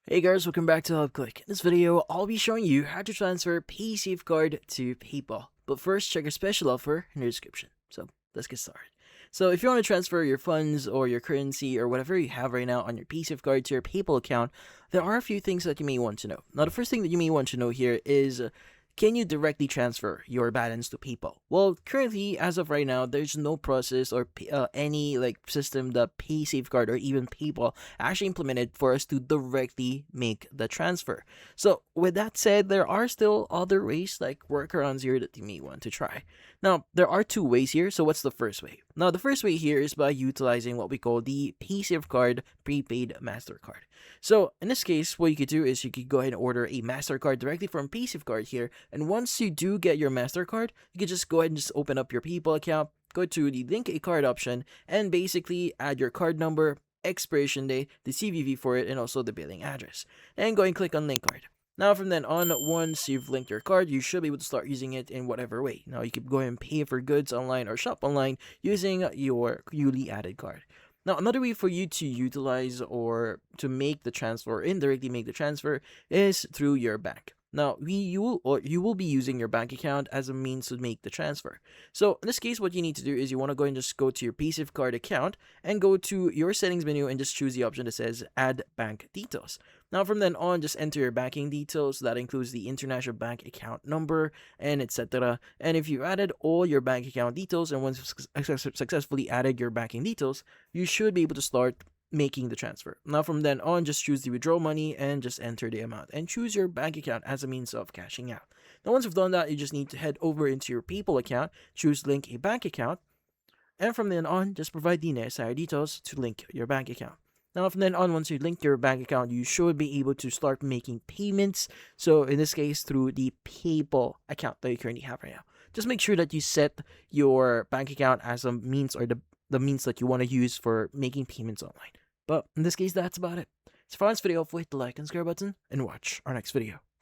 Hey guys, welcome back to HubClick. In this video, I'll be showing you how to transfer PaysafeCard to PayPal. But first, check our special offer in the description. So, let's get started. So, if you want to transfer your funds or your currency or whatever you have right now on your PaysafeCard to your PayPal account, there are a few things that you may want to know. Now, the first thing that you may want to know here is can you directly transfer your balance to PayPal? Well, currently, as of right now, there's no process or any system that PaySafeCard or even PayPal actually implemented for us to directly make the transfer. So, with that said, there are still other ways like workarounds here that you may want to try. Now, there are two ways here. So, what's the first way? Now, the first way here is by utilizing what we call the PaySafeCard prepaid MasterCard. So, in this case, what you could do is you could go ahead and order a MasterCard directly from PaySafeCard here. And once you do get your MasterCard, you can just go ahead and just open up your PayPal account, go to the link a card option, and basically add your card number, expiration date, the CVV for it, and also the billing address. And go and click on link card. Now, from then on, once you've linked your card, you should be able to start using it in whatever way. Now, you can go ahead and pay for goods online or shop online using your newly added card. Now, another way for you to utilize or to make the transfer or indirectly make the transfer is through your bank. Now, you will be using your bank account as a means to make the transfer. So, in this case, what you need to do is you want to go and just go to your PaysafeCard account and go to your settings menu and just choose the option that says Add Bank Details. Now, from then on, just enter your banking details. That includes the international bank account number and etc. And if you added all your bank account details and once you've successfully added your banking details, you should be able to start making the transfer. Now, from then on, just choose the withdraw money and just enter the amount and choose your bank account as a means of cashing out. Now, once you've done that, you just need to head over into your PayPal account, choose link a bank account, and from then on, just provide the necessary details to link your bank account. Now, from then on, once you link your bank account, you should be able to start making payments. So, in this case, through the PayPal account that you currently have right now. Just make sure that you set your bank account as a means or the means that you want to use for making payments online. But in this case, that's about it. So for this video, hit the like and subscribe button and watch our next video.